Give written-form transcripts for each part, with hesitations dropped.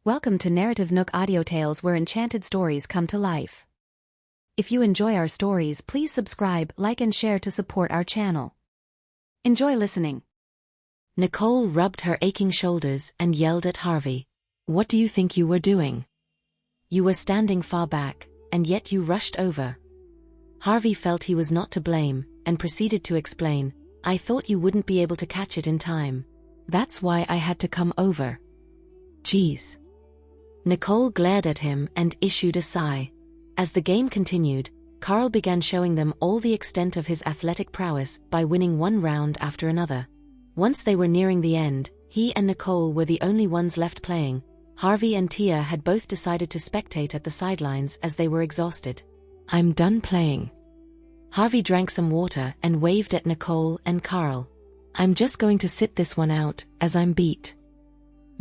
Welcome to NarrativeNook audio tales where enchanted stories come to life. If you enjoy our stories, please subscribe, like and share to support our channel. Enjoy listening. Nicole rubbed her aching shoulders and yelled at Harvey. "What do you think you were doing? You were standing far back, and yet you rushed over." Harvey felt he was not to blame, and proceeded to explain, "I thought you wouldn't be able to catch it in time. That's why I had to come over." "Geez." Nicole glared at him and issued a sigh. As the game continued, Carl began showing them all the extent of his athletic prowess by winning one round after another. Once they were nearing the end, he and Nicole were the only ones left playing. Harvey and Tia had both decided to spectate at the sidelines as they were exhausted. "I'm done playing." Harvey drank some water and waved at Nicole and Carl. "I'm just going to sit this one out, as I'm beat."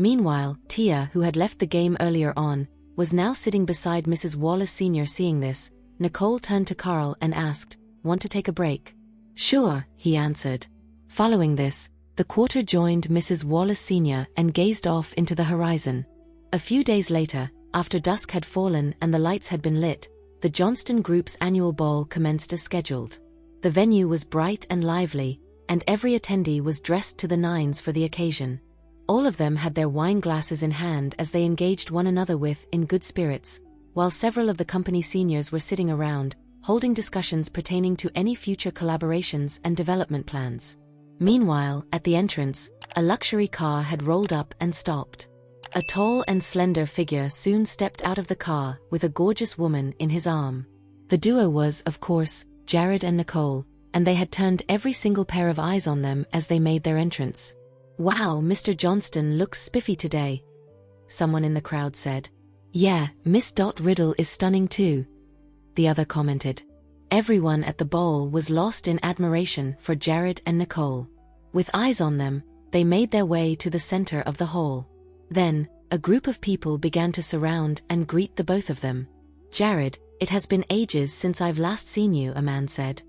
Meanwhile, Tia, who had left the game earlier on, was now sitting beside Mrs. Wallace Sr. Seeing this, Nicole turned to Carl and asked, "Want to take a break?" "Sure," he answered. Following this, the quarter joined Mrs. Wallace Sr. and gazed off into the horizon. A few days later, after dusk had fallen and the lights had been lit, the Johnston Group's annual ball commenced as scheduled. The venue was bright and lively, and every attendee was dressed to the nines for the occasion. All of them had their wine glasses in hand as they engaged one another in good spirits, while several of the company seniors were sitting around, holding discussions pertaining to any future collaborations and development plans. Meanwhile, at the entrance, a luxury car had rolled up and stopped. A tall and slender figure soon stepped out of the car with a gorgeous woman in his arm. The duo was, of course, Jared and Nicole, and they had turned every single pair of eyes on them as they made their entrance. "Wow, Mr. Johnston looks spiffy today," someone in the crowd said. "Yeah, Miss Riddle is stunning too," the other commented. Everyone at the ball was lost in admiration for Jared and Nicole. With eyes on them, they made their way to the center of the hall. Then, a group of people began to surround and greet the both of them. "Jared, it has been ages since I've last seen you," a man said.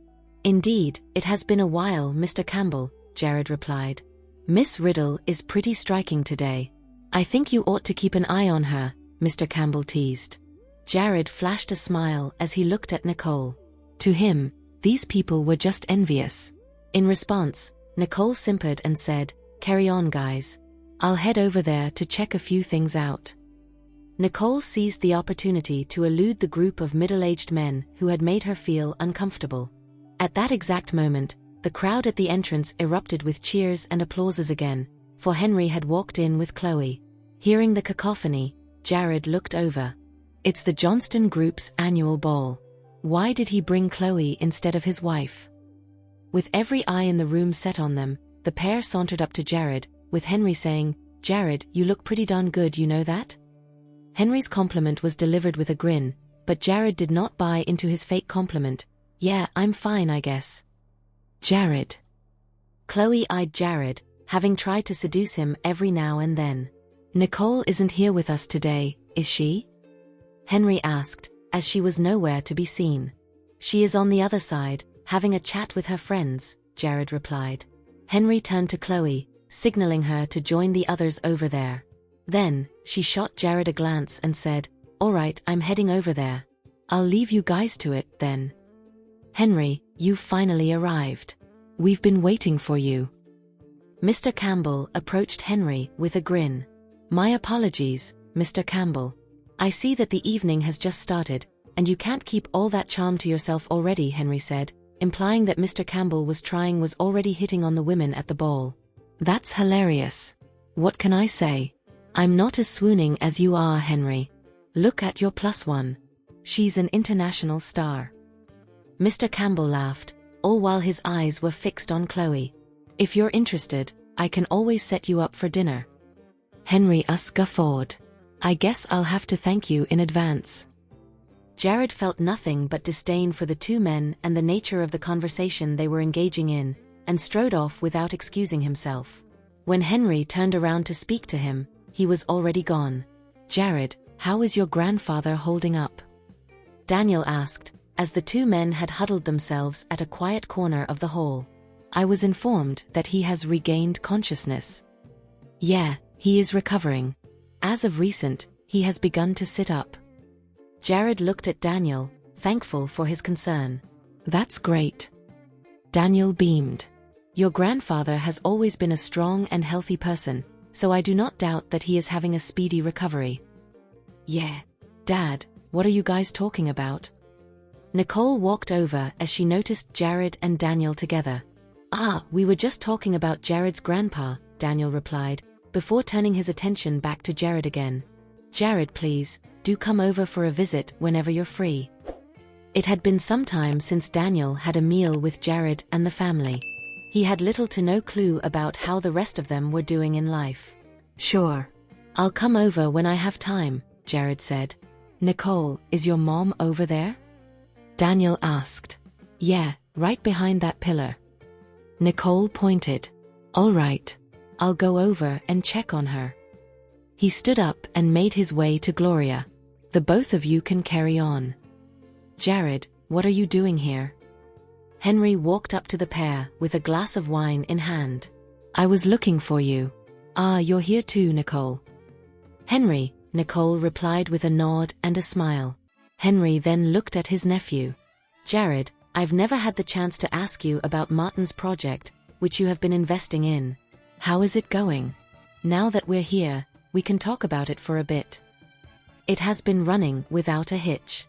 "Indeed, it has been a while, Mr. Campbell," Jared replied. "Miss Riddle is pretty striking today. I think you ought to keep an eye on her," Mr. Campbell teased. Jared flashed a smile as he looked at Nicole. To him, these people were just envious. In response, Nicole simpered and said, "Carry on, guys. I'll head over there to check a few things out." Nicole seized the opportunity to elude the group of middle-aged men who had made her feel uncomfortable. At that exact moment, the crowd at the entrance erupted with cheers and applauses again, for Henry had walked in with Chloe. Hearing the cacophony, Jared looked over. "It's the Johnston Group's annual ball. Why did he bring Chloe instead of his wife?" With every eye in the room set on them, the pair sauntered up to Jared, with Henry saying, "Jared, you look pretty darn good, you know that?" Henry's compliment was delivered with a grin, but Jared did not buy into his fake compliment. "Yeah, I'm fine, I guess." "Jared." Chloe eyed Jared, having tried to seduce him every now and then. "Nicole isn't here with us today, is she?" Henry asked, as she was nowhere to be seen. "She is on the other side, having a chat with her friends," Jared replied. Henry turned to Chloe, signaling her to join the others over there. Then, she shot Jared a glance and said, "All right, I'm heading over there. I'll leave you guys to it, then." "Henry, you've finally arrived. We've been waiting for you." Mr. Campbell approached Henry with a grin. "My apologies, Mr. Campbell. I see that the evening has just started, and you can't keep all that charm to yourself already," Henry said, implying that Mr. Campbell was already hitting on the women at the ball. "That's hilarious. What can I say? I'm not as swooning as you are, Henry. Look at your +1. She's an international star." Mr. Campbell laughed, all while his eyes were fixed on Chloe. "If you're interested, I can always set you up for dinner." Henry guffawed. "I guess I'll have to thank you in advance." Jared felt nothing but disdain for the two men and the nature of the conversation they were engaging in, and strode off without excusing himself. When Henry turned around to speak to him, he was already gone. "Jared, how is your grandfather holding up?" Daniel asked, as the two men had huddled themselves at a quiet corner of the hall. "I was informed that he has regained consciousness." "Yeah, he is recovering. As of recent, he has begun to sit up. Jared looked at Daniel, thankful for his concern. That's great. Daniel beamed. Your grandfather has always been a strong and healthy person, so I do not doubt that he is having a speedy recovery. Yeah. Dad, what are you guys talking about? Nicole walked over as she noticed Jared and Daniel together. We were just talking about Jared's grandpa, Daniel replied, before turning his attention back to Jared again. Jared, please, do come over for a visit whenever you're free. It had been some time since Daniel had a meal with Jared and the family. He had little to no clue about how the rest of them were doing in life. Sure. I'll come over when I have time, Jared said. Nicole, is your mom over there? Daniel asked. Yeah, right behind that pillar. Nicole pointed. All right. I'll go over and check on her. He stood up and made his way to Gloria. The both of you can carry on. Jared, what are you doing here? Henry walked up to the pair with a glass of wine in hand. I was looking for you. You're here too, Nicole. Henry, Nicole replied with a nod and a smile. Henry then looked at his nephew. Jared, I've never had the chance to ask you about Martin's project, which you have been investing in. How is it going? Now that we're here, we can talk about it for a bit. It has been running without a hitch.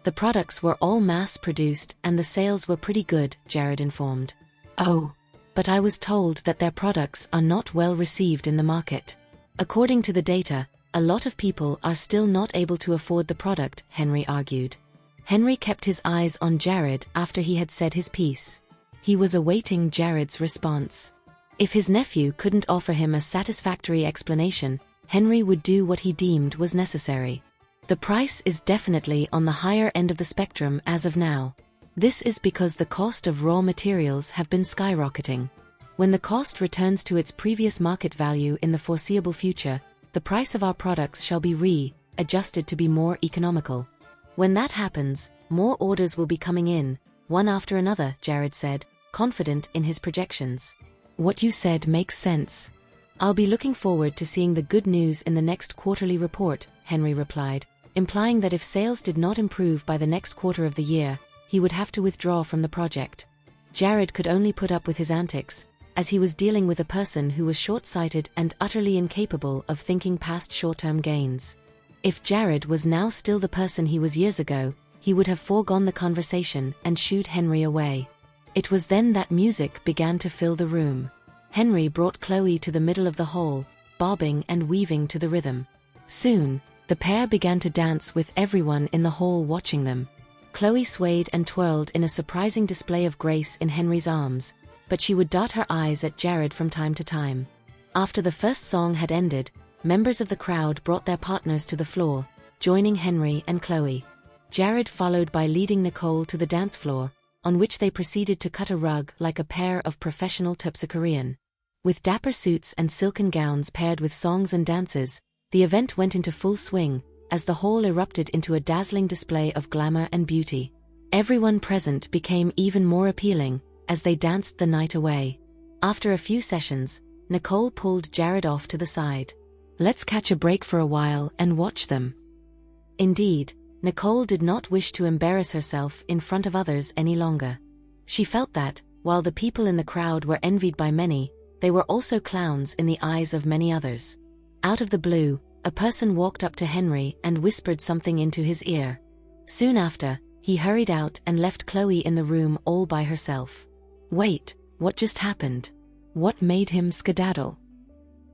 The products were all mass-produced and the sales were pretty good, Jared informed. Oh, but I was told that their products are not well received in the market. According to the data, a lot of people are still not able to afford the product, Henry argued. Henry kept his eyes on Jared after he had said his piece. He was awaiting Jared's response. If his nephew couldn't offer him a satisfactory explanation, Henry would do what he deemed was necessary. The price is definitely on the higher end of the spectrum as of now. This is because the cost of raw materials have been skyrocketing. When the cost returns to its previous market value in the foreseeable future, the price of our products shall be re-adjusted to be more economical. When that happens, more orders will be coming in, one after another, Jared said, confident in his projections. What you said makes sense. I'll be looking forward to seeing the good news in the next quarterly report, Henry replied, implying that if sales did not improve by the next quarter of the year, he would have to withdraw from the project. Jared could only put up with his antics, as he was dealing with a person who was short-sighted and utterly incapable of thinking past short-term gains. If Jared was now still the person he was years ago, he would have foregone the conversation and shooed Henry away. It was then that music began to fill the room. Henry brought Chloe to the middle of the hall, bobbing and weaving to the rhythm. Soon, the pair began to dance with everyone in the hall watching them. Chloe swayed and twirled in a surprising display of grace in Henry's arms, but she would dart her eyes at Jared from time to time. After the first song had ended, members of the crowd brought their partners to the floor, joining Henry and Chloe. Jared followed by leading Nicole to the dance floor, on which they proceeded to cut a rug like a pair of professional terpsichorean. With dapper suits and silken gowns paired with songs and dances, the event went into full swing, as the hall erupted into a dazzling display of glamour and beauty. Everyone present became even more appealing, as they danced the night away. After a few sessions, Nicole pulled Jared off to the side. Let's catch a break for a while and watch them. Indeed, Nicole did not wish to embarrass herself in front of others any longer. She felt that, while the people in the crowd were envied by many, they were also clowns in the eyes of many others. Out of the blue, a person walked up to Henry and whispered something into his ear. Soon after, he hurried out and left Chloe in the room all by herself. Wait, what just happened? What made him skedaddle?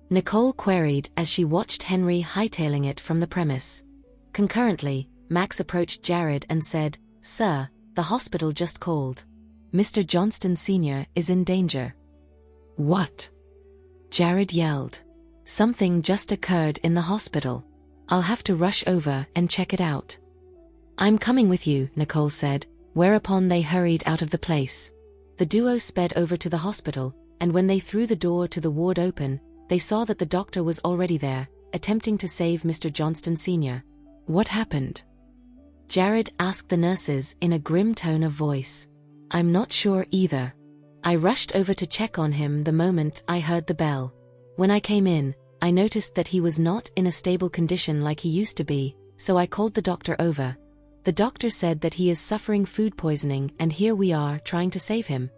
Nicole queried as she watched Henry hightailing it from the premise. Concurrently, Max approached Jared and said, "Sir, the hospital just called. Mr. Johnston Sr. is in danger." What? Jared yelled. Something just occurred in the hospital. I'll have to rush over and check it out. I'm coming with you, Nicole said, whereupon they hurried out of the place. The duo sped over to the hospital, and when they threw the door to the ward open, they saw that the doctor was already there, attempting to save Mr. Johnston Sr. What happened? Jared asked the nurses in a grim tone of voice. I'm not sure either. I rushed over to check on him the moment I heard the bell. When I came in, I noticed that he was not in a stable condition like he used to be, so I called the doctor over. The doctor said that he is suffering food poisoning and here we are trying to save him."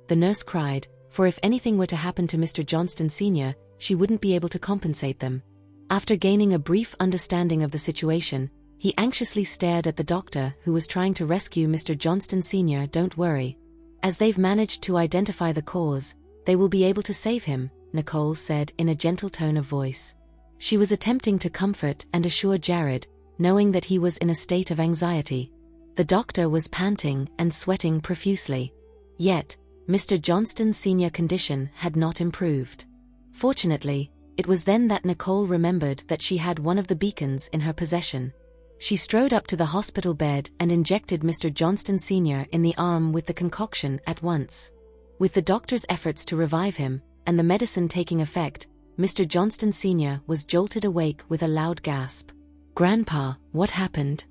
The nurse cried, for if anything were to happen to Mr. Johnston Sr., she wouldn't be able to compensate them. After gaining a brief understanding of the situation, he anxiously stared at the doctor who was trying to rescue Mr. Johnston Sr. "Don't worry. As they've managed to identify the cause, they will be able to save him," Nicole said in a gentle tone of voice. She was attempting to comfort and assure Jared, knowing that he was in a state of anxiety. The doctor was panting and sweating profusely. Yet, Mr. Johnston Sr.'s condition had not improved. Fortunately, it was then that Nicole remembered that she had one of the beacons in her possession. She strode up to the hospital bed and injected Mr. Johnston Sr. in the arm with the concoction at once. With the doctor's efforts to revive him, and the medicine taking effect, Mr. Johnston Sr. was jolted awake with a loud gasp. "Grandpa, what happened?"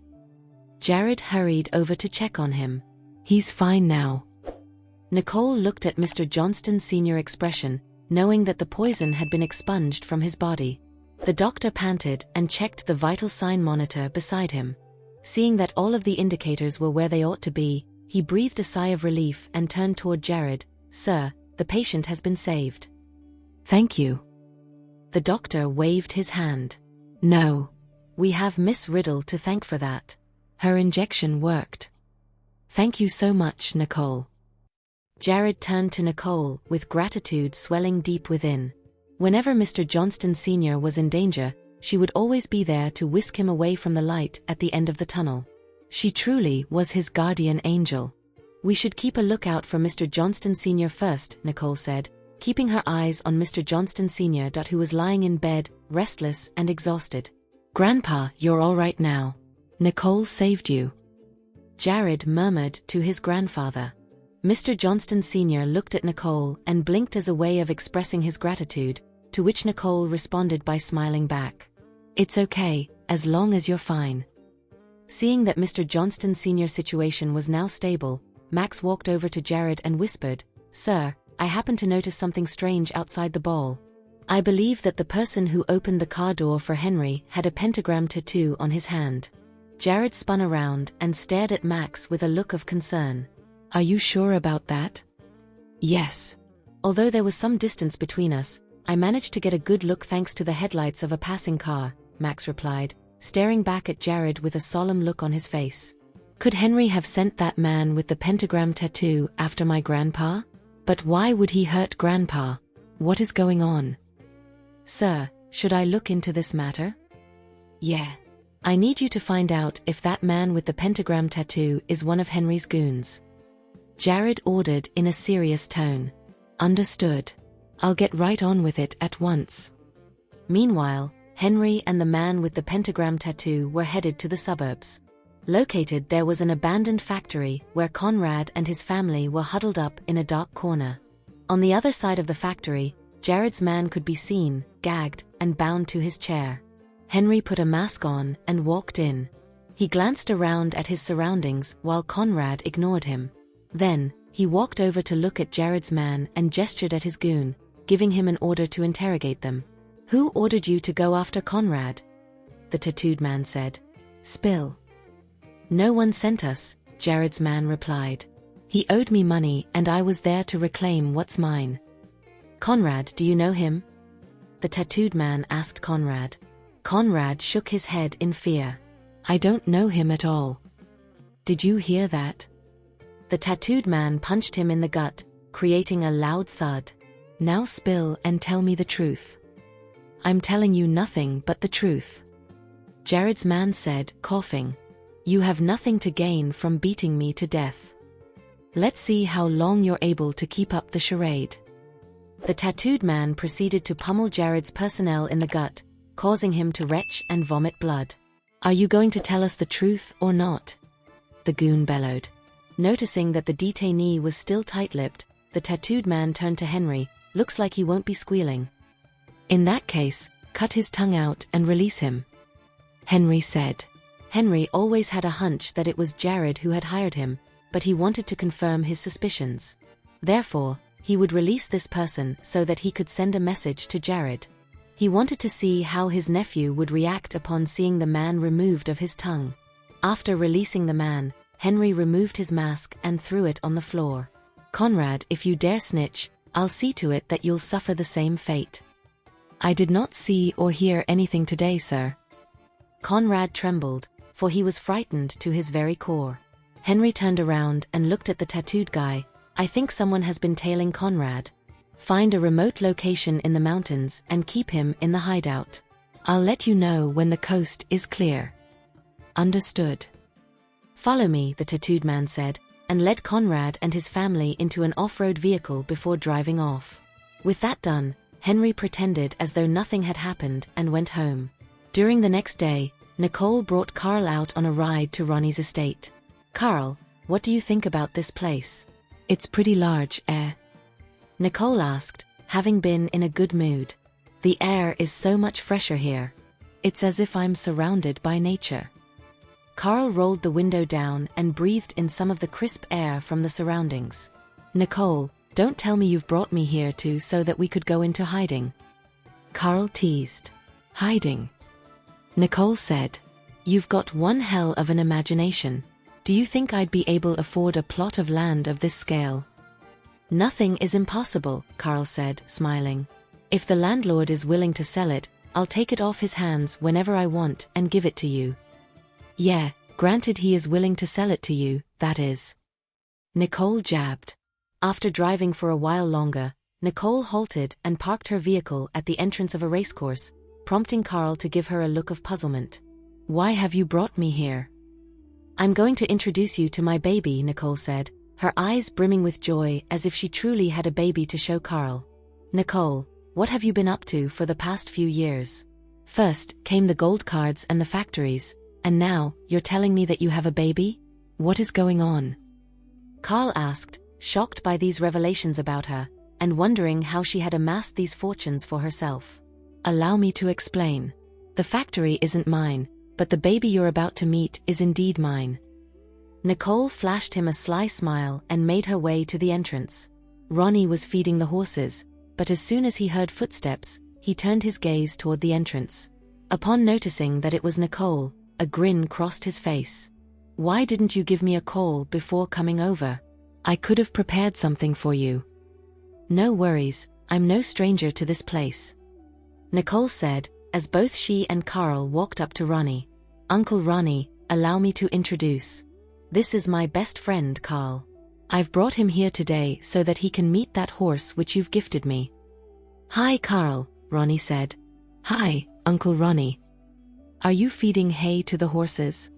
Jared hurried over to check on him. "He's fine now." Nicole looked at Mr. Johnston Sr.'s expression, knowing that the poison had been expunged from his body. The doctor panted and checked the vital sign monitor beside him. Seeing that all of the indicators were where they ought to be, he breathed a sigh of relief and turned toward Jared. "Sir, the patient has been saved." "Thank you." The doctor waved his hand. "No. We have Miss Riddle to thank for that. Her injection worked." "Thank you so much, Nicole." Jared turned to Nicole with gratitude swelling deep within. Whenever Mr. Johnston Sr. was in danger, she would always be there to whisk him away from the light at the end of the tunnel. She truly was his guardian angel. "We should keep a lookout for Mr. Johnston Sr. first," Nicole said, keeping her eyes on Mr. Johnston Sr. who was lying in bed, restless and exhausted. "Grandpa, you're all right now. Nicole saved you," Jared murmured to his grandfather. Mr. Johnston Sr. looked at Nicole and blinked as a way of expressing his gratitude, to which Nicole responded by smiling back. "It's okay, as long as you're fine." Seeing that Mr. Johnston Sr.'s situation was now stable, Max walked over to Jared and whispered, "Sir, I happened to notice something strange outside the ball. I believe that the person who opened the car door for Henry had a pentagram tattoo on his hand." Jared spun around and stared at Max with a look of concern. "Are you sure about that?" "Yes. Although there was some distance between us, I managed to get a good look thanks to the headlights of a passing car," Max replied, staring back at Jared with a solemn look on his face. "Could Henry have sent that man with the pentagram tattoo after my grandpa? But why would he hurt Grandpa? What is going on?" "Sir, should I look into this matter?" "Yeah. I need you to find out if that man with the pentagram tattoo is one of Henry's goons," Jared ordered in a serious tone. "Understood. I'll get right on with it at once." Meanwhile, Henry and the man with the pentagram tattoo were headed to the suburbs. Located there was an abandoned factory where Conrad and his family were huddled up in a dark corner. On the other side of the factory, Jared's man could be seen, gagged, and bound to his chair. Henry put a mask on and walked in. He glanced around at his surroundings while Conrad ignored him. Then, he walked over to look at Jared's man and gestured at his goon, giving him an order to interrogate them. "Who ordered you to go after Conrad?" the tattooed man said. "Spill." "No one sent us," Jared's man replied. "He owed me money and I was there to reclaim what's mine." "Conrad, do you know him?" the tattooed man asked Conrad. Conrad shook his head in fear. "I don't know him at all." "Did you hear that?" The tattooed man punched him in the gut, creating a loud thud. "Now spill and tell me the truth." "I'm telling you nothing but the truth," Jared's man said, coughing. "You have nothing to gain from beating me to death. Let's see how long you're able to keep up the charade." The tattooed man proceeded to pummel Jared's personnel in the gut, causing him to retch and vomit blood. "Are you going to tell us the truth or not?" the goon bellowed. Noticing that the detainee was still tight-lipped, the tattooed man turned to Henry. "Looks like he won't be squealing." "In that case, cut his tongue out and release him," Henry said. Henry always had a hunch that it was Jared who had hired him, but he wanted to confirm his suspicions. Therefore, he would release this person so that he could send a message to Jared. He wanted to see how his nephew would react upon seeing the man removed of his tongue. After releasing the man, Henry removed his mask and threw it on the floor. "Conrad, if you dare snitch, I'll see to it that you'll suffer the same fate." "I did not see or hear anything today, sir." Conrad trembled, for he was frightened to his very core. Henry turned around and looked at the tattooed guy. "I think someone has been tailing Conrad. Find a remote location in the mountains and keep him in the hideout. I'll let you know when the coast is clear." "Understood." "Follow me," the tattooed man said, and led Conrad and his family into an off-road vehicle before driving off. With that done, Henry pretended as though nothing had happened and went home. During the next day, Nicole brought Carl out on a ride to Ronnie's estate. "Carl, what do you think about this place?" "It's pretty large, eh?" Nicole asked, having been in a good mood. "The air is so much fresher here. It's as if I'm surrounded by nature." Carl rolled the window down and breathed in some of the crisp air from the surroundings. "Nicole, don't tell me you've brought me here so that we could go into hiding." Carl teased. "Hiding?" Nicole said. "You've got one hell of an imagination. Do you think I'd be able to afford a plot of land of this scale?" "Nothing is impossible," Carl said, smiling. "If the landlord is willing to sell it, I'll take it off his hands whenever I want and give it to you." "Yeah, granted he is willing to sell it to you, that is." Nicole jabbed. After driving for a while longer, Nicole halted and parked her vehicle at the entrance of a racecourse, prompting Carl to give her a look of puzzlement. "Why have you brought me here?" "I'm going to introduce you to my baby," Nicole said, her eyes brimming with joy as if she truly had a baby to show Carl. "Nicole, what have you been up to for the past few years? First came the gold cards and the factories, and now you're telling me that you have a baby? What is going on?" Carl asked, shocked by these revelations about her, and wondering how she had amassed these fortunes for herself. "Allow me to explain. The factory isn't mine, but the baby you're about to meet is indeed mine." Nicole flashed him a sly smile and made her way to the entrance. Ronnie was feeding the horses, but as soon as he heard footsteps, he turned his gaze toward the entrance. Upon noticing that it was Nicole, a grin crossed his face. "Why didn't you give me a call before coming over? I could have prepared something for you." "No worries, I'm no stranger to this place," Nicole said, as both she and Carl walked up to Ronnie. "Uncle Ronnie, allow me to introduce. This is my best friend Carl. I've brought him here today so that he can meet that horse which you've gifted me." "Hi Carl," Ronnie said. "Hi, Uncle Ronnie. Are you feeding hay to the horses?"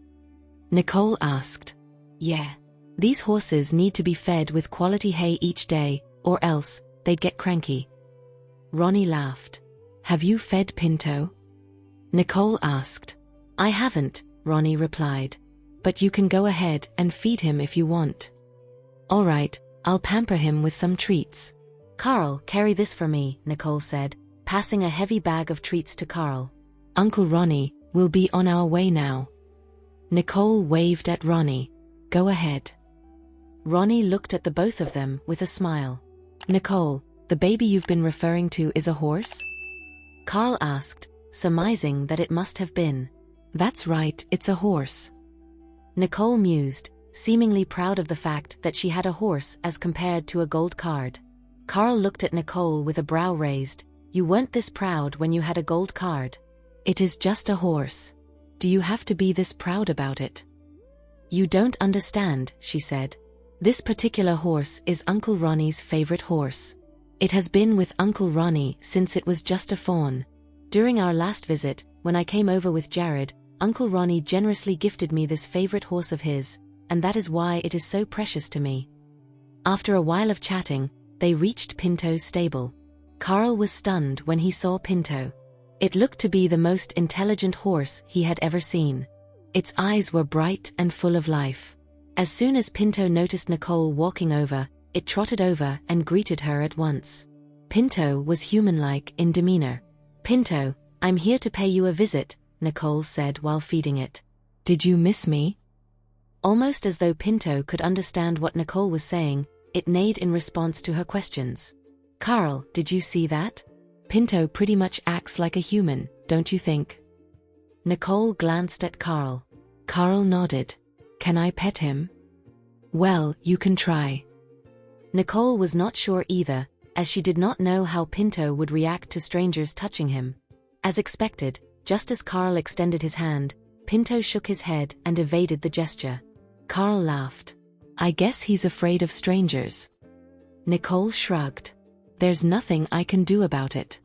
Nicole asked. "Yeah. These horses need to be fed with quality hay each day, or else they'd get cranky." Ronnie laughed. "Have you fed Pinto?" Nicole asked. "I haven't," Ronnie replied. "But you can go ahead and feed him if you want." "All right, I'll pamper him with some treats." "Carl, carry this for me," Nicole said, passing a heavy bag of treats to Carl. "Uncle Ronnie, we'll be on our way now." Nicole waved at Ronnie. "Go ahead." Ronnie looked at the both of them with a smile. "Nicole, the baby you've been referring to is a horse?" Carl asked, surmising that it must have been. "That's right, it's a horse." Nicole mused, seemingly proud of the fact that she had a horse as compared to a gold card. Carl looked at Nicole with a brow raised. "You weren't this proud when you had a gold card." "It is just a horse. Do you have to be this proud about it?" "You don't understand," she said. "This particular horse is Uncle Ronnie's favorite horse. It has been with Uncle Ronnie since it was just a fawn. During our last visit, when I came over with Jared, Uncle Ronnie generously gifted me this favorite horse of his, and that is why it is so precious to me." After a while of chatting, they reached Pinto's stable. Carl was stunned when he saw Pinto. It looked to be the most intelligent horse he had ever seen. Its eyes were bright and full of life. As soon as Pinto noticed Nicole walking over, it trotted over and greeted her at once. Pinto was human-like in demeanor. "Pinto, I'm here to pay you a visit," Nicole said while feeding it. "Did you miss me?" Almost as though Pinto could understand what Nicole was saying, it neighed in response to her questions. "Carl, did you see that? Pinto pretty much acts like a human, don't you think? Nicole glanced at Carl. Carl nodded. Can I pet him? Well, you can try. Nicole was not sure either, as she did not know how Pinto would react to strangers touching him. As expected, just as Carl extended his hand, Pinto shook his head and evaded the gesture. Carl laughed. I guess he's afraid of strangers. Nicole shrugged. There's nothing I can do about it.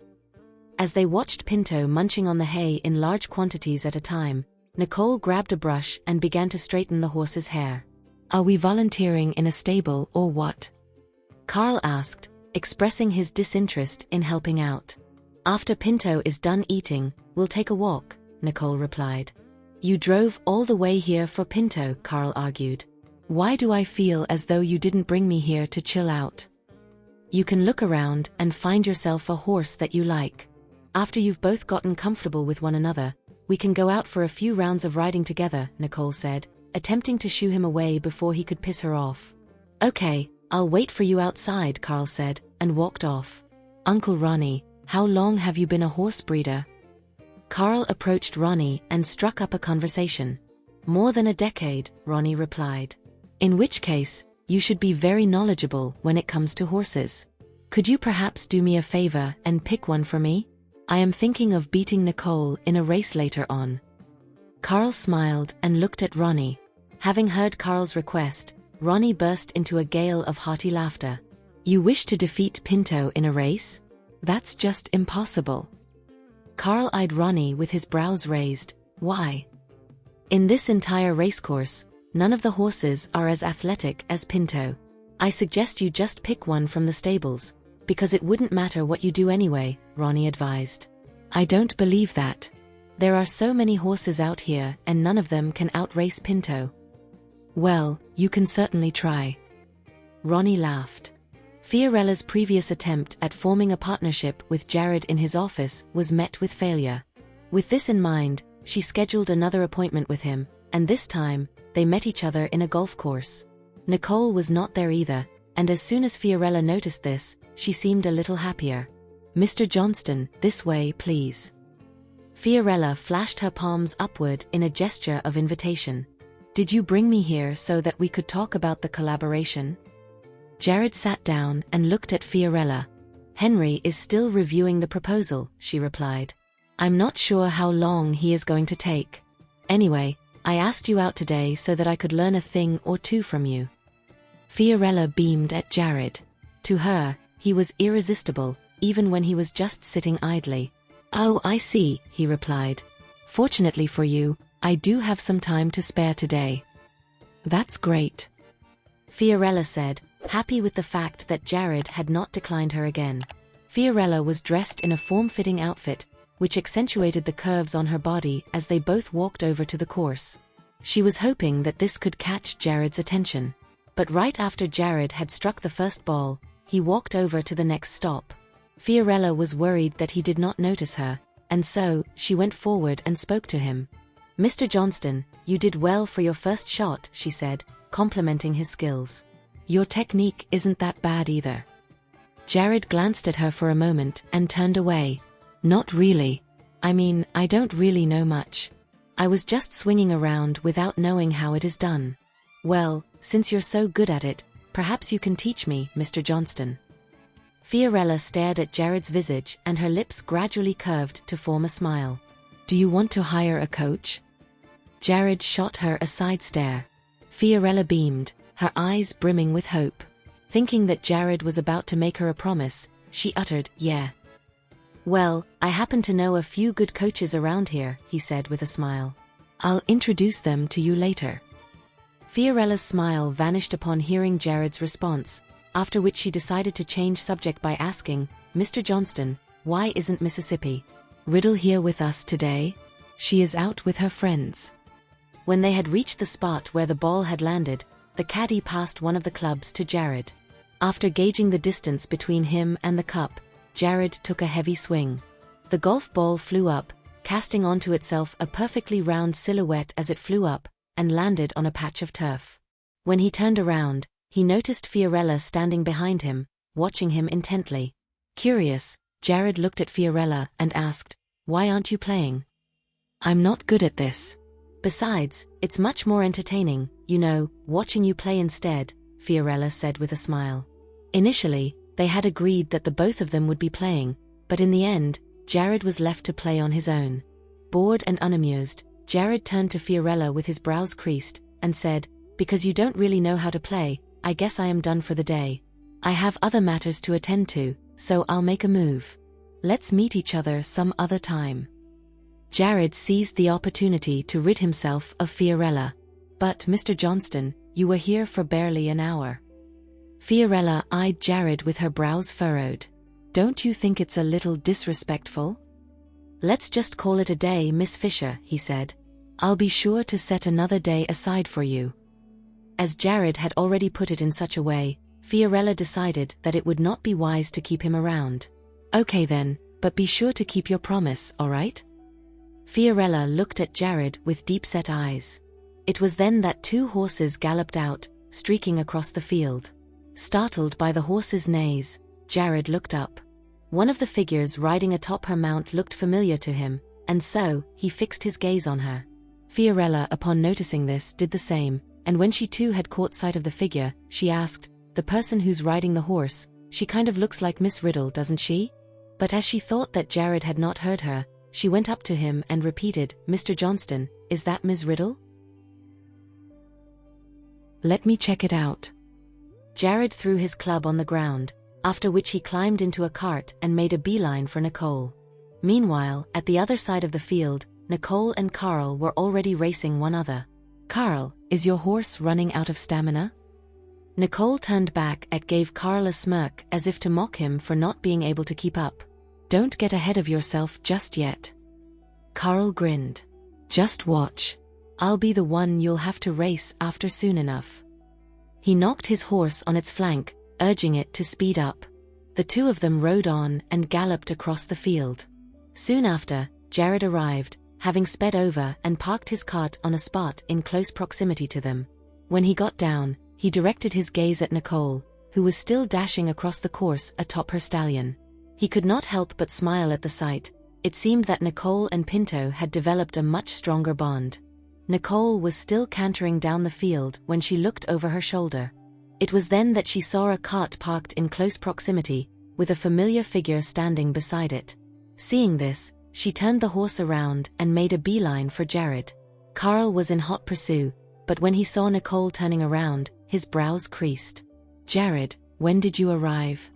As they watched Pinto munching on the hay in large quantities at a time, Nicole grabbed a brush and began to straighten the horse's hair. Are we volunteering in a stable or what? Carl asked, expressing his disinterest in helping out. After Pinto is done eating, we'll take a walk, Nicole replied. You drove all the way here for Pinto, Carl argued. Why do I feel as though you didn't bring me here to chill out? You can look around and find yourself a horse that you like. After you've both gotten comfortable with one another, we can go out for a few rounds of riding together, Nicole said, attempting to shoo him away before he could piss her off. Okay, I'll wait for you outside, Carl said, and walked off. Uncle Ronnie, how long have you been a horse breeder? Carl approached Ronnie and struck up a conversation. More than a decade, Ronnie replied. In which case, you should be very knowledgeable when it comes to horses. Could you perhaps do me a favor and pick one for me? I am thinking of beating Nicole in a race later on. Carl smiled and looked at Ronnie. Having heard Carl's request, Ronnie burst into a gale of hearty laughter. You wish to defeat Pinto in a race? That's just impossible. Carl eyed Ronnie with his brows raised. Why? In this entire racecourse, none of the horses are as athletic as Pinto. I suggest you just pick one from the stables, because it wouldn't matter what you do anyway, Ronnie advised. I don't believe that. There are so many horses out here and none of them can outrace Pinto. Well, you can certainly try. Ronnie laughed. Fiorella's previous attempt at forming a partnership with Jared in his office was met with failure. With this in mind, she scheduled another appointment with him, and this time, they met each other in a golf course. Nicole was not there either, and as soon as Fiorella noticed this, she seemed a little happier. Mr. Johnston, this way, please. Fiorella flashed her palms upward in a gesture of invitation. Did you bring me here so that we could talk about the collaboration? Jared sat down and looked at Fiorella. Henry is still reviewing the proposal, she replied. I'm not sure how long he is going to take. Anyway, I asked you out today so that I could learn a thing or two from you. Fiorella beamed at Jared. To her, he was irresistible, even when he was just sitting idly. Oh, I see, he replied. Fortunately for you, I do have some time to spare today. That's great. Fiorella said, happy with the fact that Jared had not declined her again. Fiorella was dressed in a form-fitting outfit, which accentuated the curves on her body as they both walked over to the course. She was hoping that this could catch Jared's attention. But right after Jared had struck the first ball, he walked over to the next stop. Fiorella was worried that he did not notice her, and so, she went forward and spoke to him. Mr. Johnston, you did well for your first shot, she said, complimenting his skills. Your technique isn't that bad either. Jared glanced at her for a moment and turned away. Not really. I mean, I don't really know much. I was just swinging around without knowing how it is done. Well, since you're so good at it, perhaps you can teach me, Mr. Johnston. Fiorella stared at Jared's visage and her lips gradually curved to form a smile. Do you want to hire a coach? Jared shot her a side stare. Fiorella beamed, her eyes brimming with hope. Thinking that Jared was about to make her a promise, she uttered, yeah. Well, I happen to know a few good coaches around here, he said with a smile. I'll introduce them to you later. Fiorella's smile vanished upon hearing Jared's response, after which she decided to change subject by asking, Mr. Johnston, why isn't Mississippi Riddle here with us today? She is out with her friends. When they had reached the spot where the ball had landed, the caddy passed one of the clubs to Jared. After gauging the distance between him and the cup, Jared took a heavy swing. The golf ball flew up, casting onto itself a perfectly round silhouette as it flew up, and landed on a patch of turf. When he turned around, he noticed Fiorella standing behind him, watching him intently. Curious, Jared looked at Fiorella and asked, "Why aren't you playing?" "I'm not good at this. Besides, it's much more entertaining, watching you play instead," Fiorella said with a smile. Initially, they had agreed that the both of them would be playing, but in the end, Jared was left to play on his own. Bored and unamused, Jared turned to Fiorella with his brows creased, and said, "Because you don't really know how to play, I guess I am done for the day. I have other matters to attend to, so I'll make a move. Let's meet each other some other time." Jared seized the opportunity to rid himself of Fiorella. "But Mr. Johnston, you were here for barely an hour." Fiorella eyed Jared with her brows furrowed. "Don't you think it's a little disrespectful?" "Let's just call it a day, Miss Fisher," he said. "I'll be sure to set another day aside for you." As Jared had already put it in such a way, Fiorella decided that it would not be wise to keep him around. "Okay then, but be sure to keep your promise, all right?" Fiorella looked at Jared with deep-set eyes. It was then that two horses galloped out, streaking across the field. Startled by the horses' neighs, Jared looked up. One of the figures riding atop her mount looked familiar to him, and so, he fixed his gaze on her. Fiorella, upon noticing this, did the same, and when she too had caught sight of the figure, she asked, "The person who's riding the horse, she kind of looks like Miss Riddle, doesn't she?" But as she thought that Jared had not heard her, she went up to him and repeated, "Mr. Johnston, is that Miss Riddle?" "Let me check it out." Jared threw his club on the ground, after which he climbed into a cart and made a beeline for Nicole. Meanwhile, at the other side of the field, Nicole and Carl were already racing one another. "Carl, is your horse running out of stamina?" Nicole turned back and gave Carl a smirk as if to mock him for not being able to keep up. "Don't get ahead of yourself just yet." Carl grinned. "Just watch. I'll be the one you'll have to race after soon enough." He knocked his horse on its flank, urging it to speed up. The two of them rode on and galloped across the field. Soon after, Jared arrived, having sped over and parked his cart on a spot in close proximity to them. When he got down, he directed his gaze at Nicole, who was still dashing across the course atop her stallion. He could not help but smile at the sight. It seemed that Nicole and Pinto had developed a much stronger bond. Nicole was still cantering down the field when she looked over her shoulder. It was then that she saw a cart parked in close proximity, with a familiar figure standing beside it. Seeing this, she turned the horse around and made a beeline for Jared. Carl was in hot pursuit, but when he saw Nicole turning around, his brows creased. "Jared, when did you arrive?"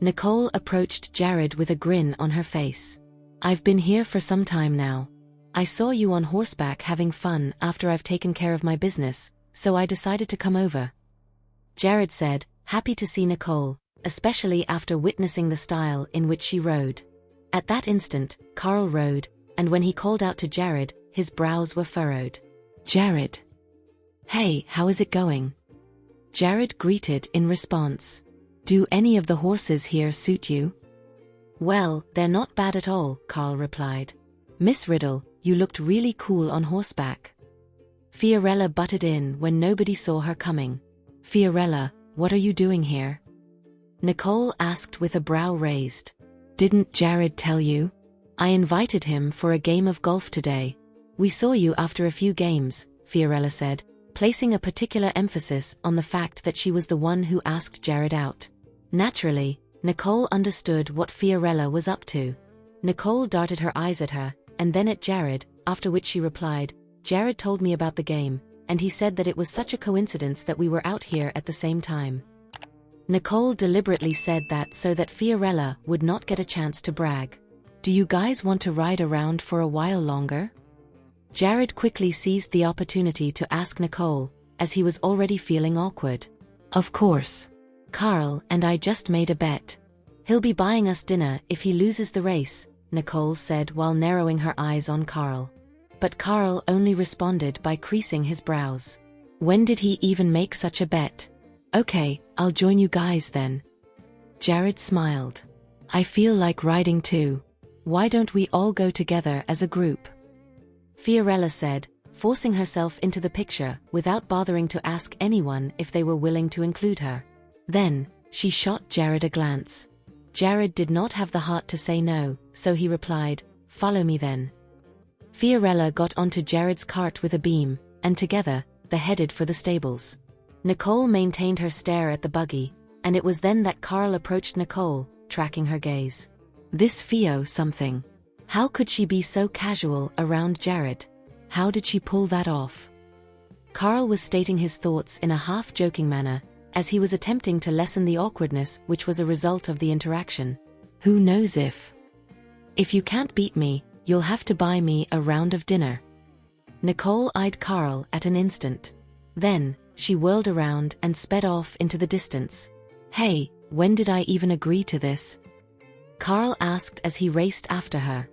Nicole approached Jared with a grin on her face. "I've been here for some time now. I saw you on horseback having fun after I've taken care of my business, so I decided to come over," Jared said, happy to see Nicole, especially after witnessing the style in which she rode. At that instant, Carl rode, and when he called out to Jared, his brows were furrowed. "Jared. Hey, how is it going?" Jared greeted in response. "Do any of the horses here suit you?" "Well, they're not bad at all," Carl replied. "Miss Riddle, you looked really cool on horseback." Fiorella butted in when nobody saw her coming. "Fiorella, what are you doing here?" Nicole asked with a brow raised. "Didn't Jared tell you? I invited him for a game of golf today. We saw you after a few games," Fiorella said, placing a particular emphasis on the fact that she was the one who asked Jared out. Naturally, Nicole understood what Fiorella was up to. Nicole darted her eyes at her, and then at Jared, after which she replied, "Jared told me about the game, and he said that it was such a coincidence that we were out here at the same time." Nicole deliberately said that so that Fiorella would not get a chance to brag. "Do you guys want to ride around for a while longer?" Jared quickly seized the opportunity to ask Nicole, as he was already feeling awkward. "Of course. Carl and I just made a bet. He'll be buying us dinner if he loses the race," Nicole said while narrowing her eyes on Carl. But Carl only responded by creasing his brows. When did he even make such a bet? "Okay, I'll join you guys then." Jared smiled. "I feel like riding too. Why don't we all go together as a group?" Fiorella said, forcing herself into the picture without bothering to ask anyone if they were willing to include her. Then, she shot Jared a glance. Jared did not have the heart to say no, so he replied, "Follow me then." Fiorella got onto Jared's cart with a beam, and together, they headed for the stables. Nicole maintained her stare at the buggy, and it was then that Carl approached Nicole, tracking her gaze. This Fio something. How could she be so casual around Jared? How did she pull that off? Carl was stating his thoughts in a half-joking manner, as he was attempting to lessen the awkwardness which was a result of the interaction. Who knows if you can't beat me, you'll have to buy me a round of dinner. Nicole eyed Carl at an instant. Then, she whirled around and sped off into the distance. Hey, when did I even agree to this? Carl asked as he raced after her.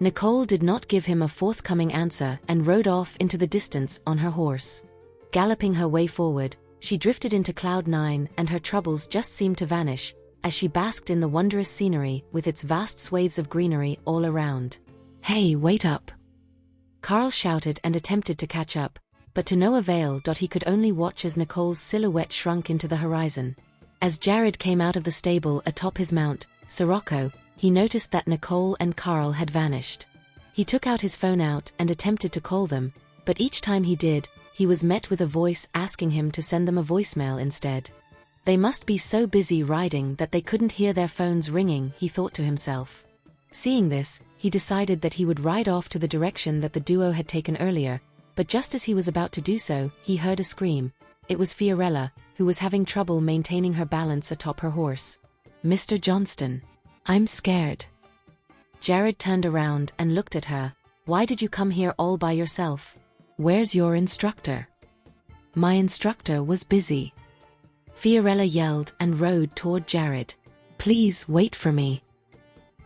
Nicole did not give him a forthcoming answer and rode off into the distance on her horse. Galloping her way forward, she drifted into Cloud 9 and her troubles just seemed to vanish, as she basked in the wondrous scenery with its vast swathes of greenery all around. Hey, wait up! Carl shouted and attempted to catch up, but to no avail. He could only watch as Nicole's silhouette shrunk into the horizon. As Jared came out of the stable atop his mount, Sirocco, he noticed that Nicole and Carl had vanished. He took out his phone and attempted to call them, but each time he did, he was met with a voice asking him to send them a voicemail instead. They must be so busy riding that they couldn't hear their phones ringing, he thought to himself. Seeing this, he decided that he would ride off to the direction that the duo had taken earlier, but just as he was about to do so, he heard a scream. It was Fiorella, who was having trouble maintaining her balance atop her horse. "Mr. Johnston, I'm scared." Jared turned around and looked at her. "Why did you come here all by yourself? Where's your instructor?" "My instructor was busy." Fiorella yelled and rode toward Jared. "Please wait for me."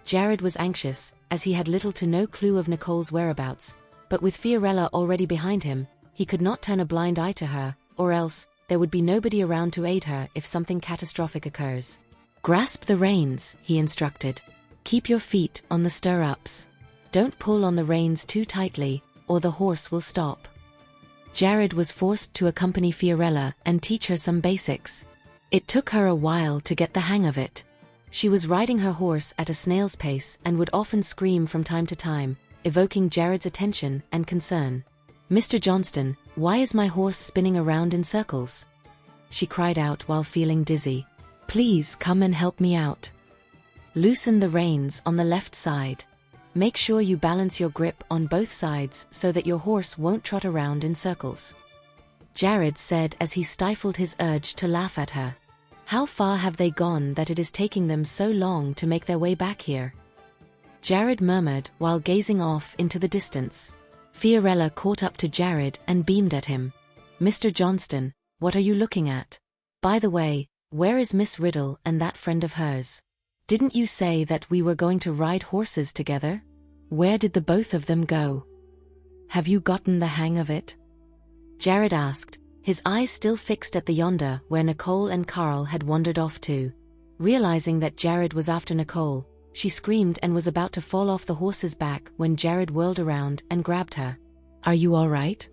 Jared was anxious, as he had little to no clue of Nicole's whereabouts, but with Fiorella already behind him, he could not turn a blind eye to her, or else, there would be nobody around to aid her if something catastrophic occurs. "Grasp the reins," he instructed. "Keep your feet on the stirrups. Don't pull on the reins too tightly, or the horse will stop." Jared was forced to accompany Fiorella and teach her some basics. It took her a while to get the hang of it. She was riding her horse at a snail's pace and would often scream from time to time, evoking Jared's attention and concern. "Mr. Johnston, why is my horse spinning around in circles?" she cried out while feeling dizzy. "Please come and help me out. Loosen the reins on the left side. Make sure you balance your grip on both sides so that your horse won't trot around in circles," Jared said as he stifled his urge to laugh at her. "How far have they gone that it is taking them so long to make their way back here?" Jared murmured while gazing off into the distance. Fiorella caught up to Jared and beamed at him. "Mr. Johnston, what are you looking at? By the way, where is Miss Riddle and that friend of hers? Didn't you say that we were going to ride horses together? Where did the both of them go? Have you gotten the hang of it?" Jared asked, his eyes still fixed at the yonder where Nicole and Carl had wandered off to. Realizing that Jared was after Nicole, she screamed and was about to fall off the horse's back when Jared whirled around and grabbed her. "Are you all right?"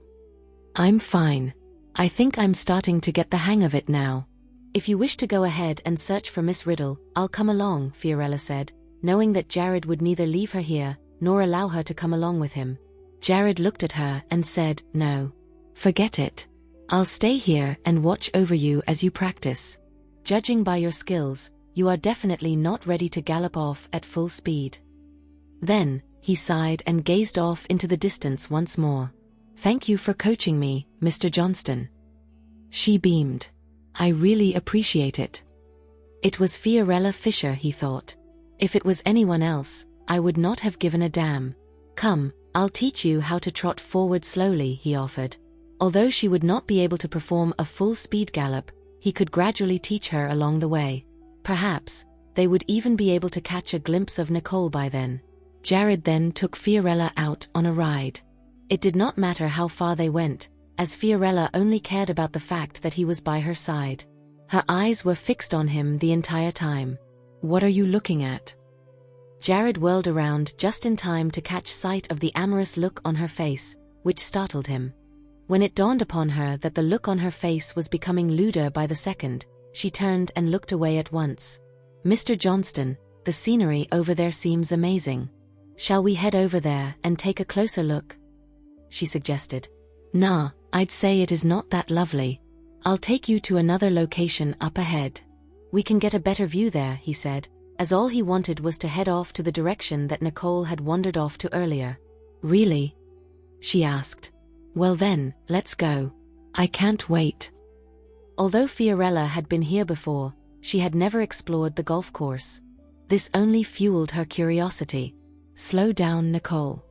"I'm fine. I think I'm starting to get the hang of it now. If you wish to go ahead and search for Miss Riddle, I'll come along," Fiorella said, knowing that Jared would neither leave her here, nor allow her to come along with him. Jared looked at her and said, "No. Forget it. I'll stay here and watch over you as you practice. Judging by your skills, you are definitely not ready to gallop off at full speed." Then, he sighed and gazed off into the distance once more. "Thank you for coaching me, Mr. Johnston." She beamed. "I really appreciate it." It was Fiorella Fisher, he thought. If it was anyone else, I would not have given a damn. "Come, I'll teach you how to trot forward slowly," he offered. Although she would not be able to perform a full-speed gallop, he could gradually teach her along the way. Perhaps, they would even be able to catch a glimpse of Nicole by then. Jared then took Fiorella out on a ride. It did not matter how far they went, as Fiorella only cared about the fact that he was by her side. Her eyes were fixed on him the entire time. "What are you looking at?" Jared whirled around just in time to catch sight of the amorous look on her face, which startled him. When it dawned upon her that the look on her face was becoming lewder by the second, she turned and looked away at once. Mr. Johnston, the scenery over there seems amazing. Shall we head over there and take a closer look? She suggested. Nah, I'd say it is not that lovely. I'll take you to another location up ahead. We can get a better view there, he said, as all he wanted was to head off to the direction that Nicole had wandered off to earlier. Really? She asked. Well then, let's go. I can't wait. Although Fiorella had been here before, she had never explored the golf course. This only fueled her curiosity. Slow down, Nicole.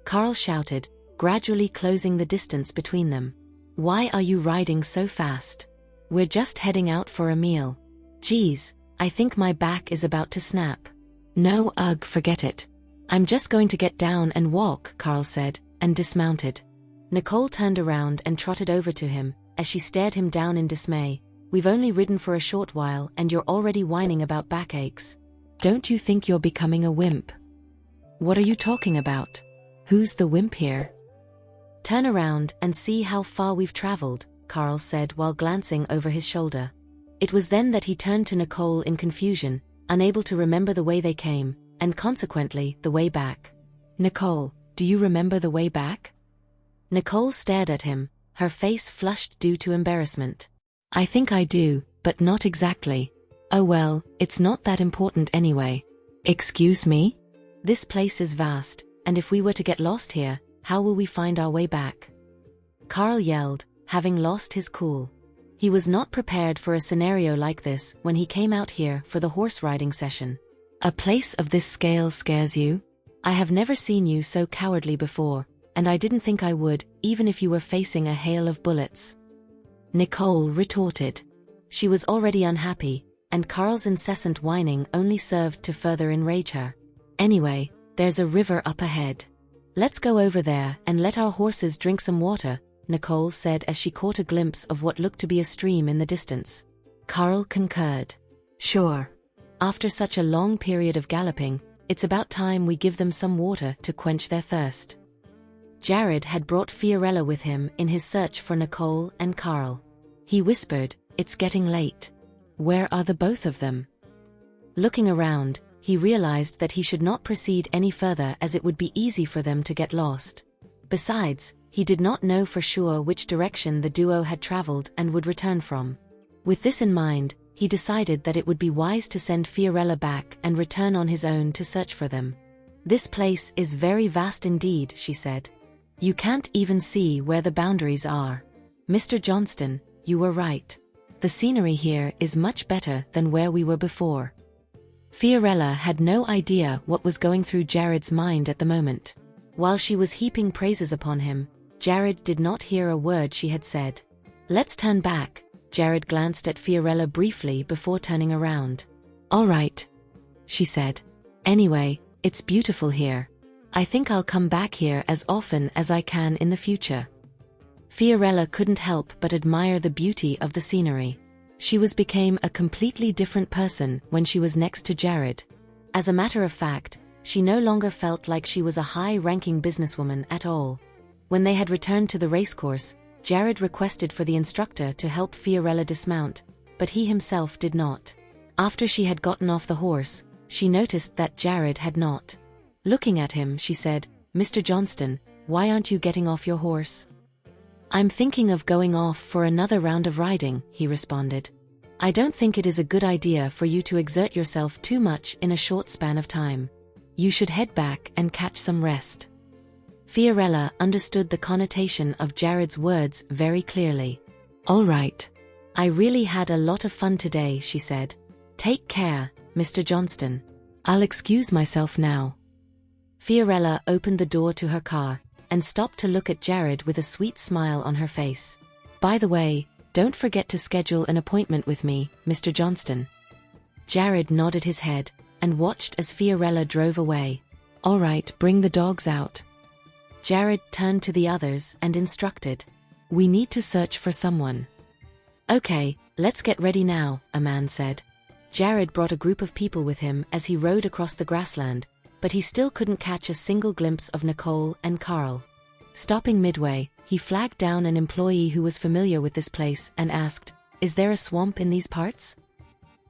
Carl shouted, gradually closing the distance between them. Why are you riding so fast? We're just heading out for a meal. Geez, I think my back is about to snap. No, ugh, forget it. I'm just going to get down and walk, Carl said, and dismounted. Nicole turned around and trotted over to him, as she stared him down in dismay. We've only ridden for a short while and you're already whining about backaches. Don't you think you're becoming a wimp? What are you talking about? Who's the wimp here? Turn around and see how far we've traveled, Carl said while glancing over his shoulder. It was then that he turned to Nicole in confusion, unable to remember the way they came, and consequently, the way back. Nicole, do you remember the way back? Nicole stared at him, her face flushed due to embarrassment. I think I do, but not exactly. Oh well, it's not that important anyway. Excuse me? This place is vast, and if we were to get lost here, how will we find our way back? Carl yelled, having lost his cool. He was not prepared for a scenario like this when he came out here for the horse riding session. A place of this scale scares you? I have never seen you so cowardly before, and I didn't think I would, even if you were facing a hail of bullets. Nicole retorted. She was already unhappy, and Carl's incessant whining only served to further enrage her. Anyway, there's a river up ahead. Let's go over there and let our horses drink some water, Nicole said as she caught a glimpse of what looked to be a stream in the distance. Carl concurred. Sure. After such a long period of galloping, it's about time we give them some water to quench their thirst. Jared had brought Fiorella with him in his search for Nicole and Carl. He whispered, "It's getting late. Where are the both of them?" Looking around, he realized that he should not proceed any further as it would be easy for them to get lost. Besides, he did not know for sure which direction the duo had traveled and would return from. With this in mind, he decided that it would be wise to send Fiorella back and return on his own to search for them. This place is very vast indeed, she said. You can't even see where the boundaries are. Mr. Johnston, you were right. The scenery here is much better than where we were before. Fiorella had no idea what was going through Jared's mind at the moment. While she was heaping praises upon him, Jared did not hear a word she had said. Let's turn back. Jared glanced at Fiorella briefly before turning around. All right, she said. Anyway, it's beautiful here. I think I'll come back here as often as I can in the future. Fiorella couldn't help but admire the beauty of the scenery. She became a completely different person when she was next to Jared. As a matter of fact, she no longer felt like she was a high-ranking businesswoman at all. When they had returned to the racecourse, Jared requested for the instructor to help Fiorella dismount, but he himself did not. After she had gotten off the horse, she noticed that Jared had not. Looking at him, she said, "Mr. Johnston, why aren't you getting off your horse?" "I'm thinking of going off for another round of riding," he responded. "I don't think it is a good idea for you to exert yourself too much in a short span of time. You should head back and catch some rest." Fiorella understood the connotation of Jared's words very clearly. "All right. I really had a lot of fun today," she said. "Take care, Mr. Johnston. I'll excuse myself now." Fiorella opened the door to her car and stopped to look at Jared with a sweet smile on her face. "By the way, don't forget to schedule an appointment with me, Mr. Johnston." Jared nodded his head and watched as Fiorella drove away. "All right, bring the dogs out." Jared turned to the others and instructed, "We need to search for someone." "Okay, let's get ready now," a man said. Jared brought a group of people with him as he rode across the grassland, but he still couldn't catch a single glimpse of Nicole and Carl. Stopping midway, he flagged down an employee who was familiar with this place and asked, "Is there a swamp in these parts?"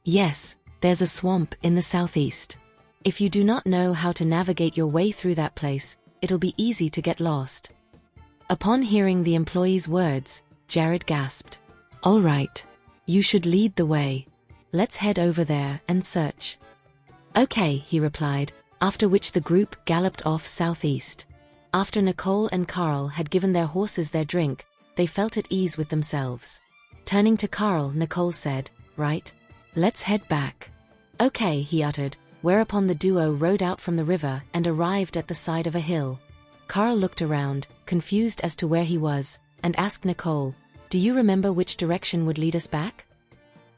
"Yes, there's a swamp in the southeast. If you do not know how to navigate your way through that place, it'll be easy to get lost." Upon hearing the employee's words, Jared gasped. "All right. You should lead the way. Let's head over there and search." "Okay," he replied, after which the group galloped off southeast. After Nicole and Carl had given their horses their drink, they felt at ease with themselves. Turning to Carl, Nicole said, "Right. Let's head back." "Okay," he uttered, whereupon the duo rode out from the river and arrived at the side of a hill. Carl looked around, confused as to where he was, and asked Nicole, "Do you remember which direction would lead us back?"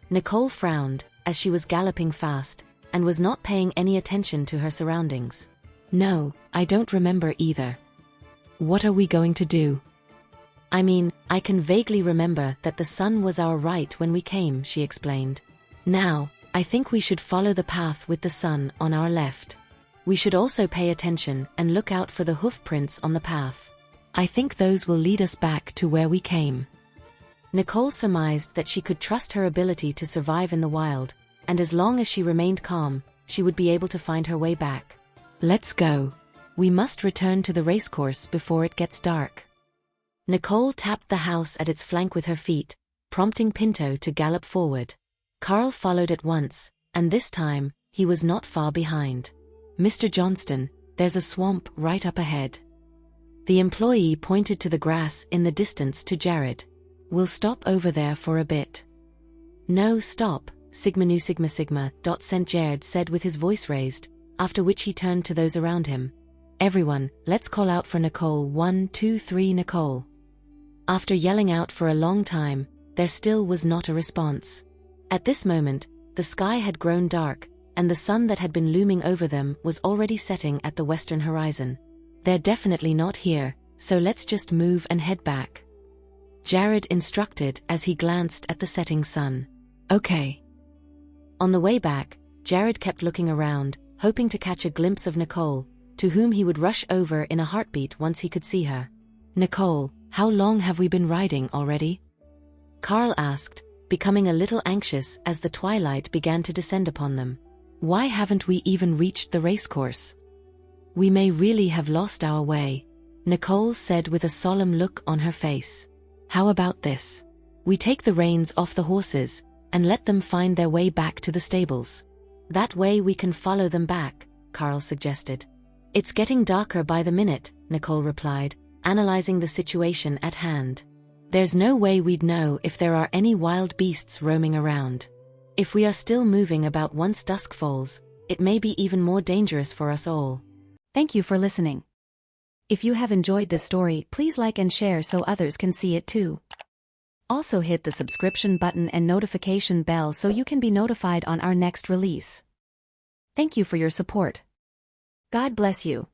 Nicole frowned, as she was galloping fast, and was not paying any attention to her surroundings. "No, I don't remember either." "What are we going to do?" "I mean, I can vaguely remember that the sun was our right when we came," she explained. "Now, I think we should follow the path with the sun on our left. We should also pay attention and look out for the hoof prints on the path. I think those will lead us back to where we came." Nicole surmised that she could trust her ability to survive in the wild, and as long as she remained calm, she would be able to find her way back. "Let's go. We must return to the racecourse before it gets dark." Nicole tapped the house at its flank with her feet, prompting Pinto to gallop forward. Carl followed at once, and this time, he was not far behind. "Mr. Johnston, there's a swamp right up ahead." The employee pointed to the grass in the distance to Jared. "We'll stop over there for a bit." "No, stop, Sigma Nu Sigma Sigma," St. Jared said with his voice raised, after which he turned to those around him. "Everyone, let's call out for Nicole. 1, 2, 3, Nicole." After yelling out for a long time, there still was not a response. At this moment, the sky had grown dark, and the sun that had been looming over them was already setting at the western horizon. "They're definitely not here, so let's just move and head back," Jared instructed as he glanced at the setting sun. "Okay." On the way back, Jared kept looking around, hoping to catch a glimpse of Nicole, to whom he would rush over in a heartbeat once he could see her. "Nicole, how long have we been riding already?" Carl asked, becoming a little anxious as the twilight began to descend upon them. "Why haven't we even reached the racecourse? We may really have lost our way," Nicole said with a solemn look on her face. "How about this? We take the reins off the horses, and let them find their way back to the stables. That way we can follow them back," Carl suggested. "It's getting darker by the minute," Nicole replied, analyzing the situation at hand. "There's no way we'd know if there are any wild beasts roaming around. If we are still moving about once dusk falls, it may be even more dangerous for us all." Thank you for listening. If you have enjoyed this story, please like and share so others can see it too. Also hit the subscription button and notification bell so you can be notified on our next release. Thank you for your support. God bless you.